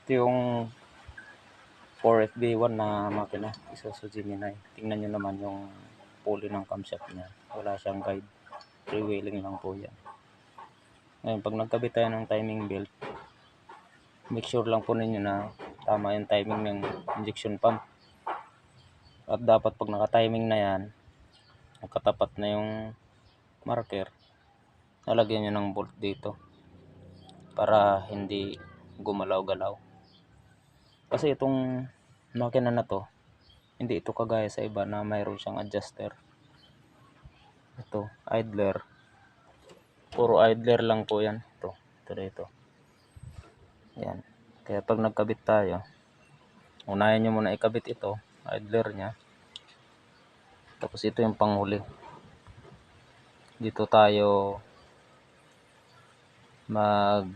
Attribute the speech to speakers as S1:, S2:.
S1: Ito yung 4FB1 na makina, Isuzu Gemini. Tingnan nyo naman yung pulley ng camshaft niya. Wala siyang guide. Freewheeling lang po yan. Ngayon, pag nagkabit tayo ng timing belt, make sure lang po ninyo na tama yung timing ng injection pump. At dapat pag naka-timing na yan, nakatapat na yung marker, nalagyan nyo ng bolt dito para hindi gumalaw-galaw. Kasi itong makina na to, hindi ito kagaya sa iba na mayroon siyang adjuster. Ito, idler. Puro idler lang po yan. Ito dito. Yan. Kaya pag nagkabit tayo, unahin nyo muna ikabit ito, idler nya. Tapos ito yung panghuli. Dito tayo mag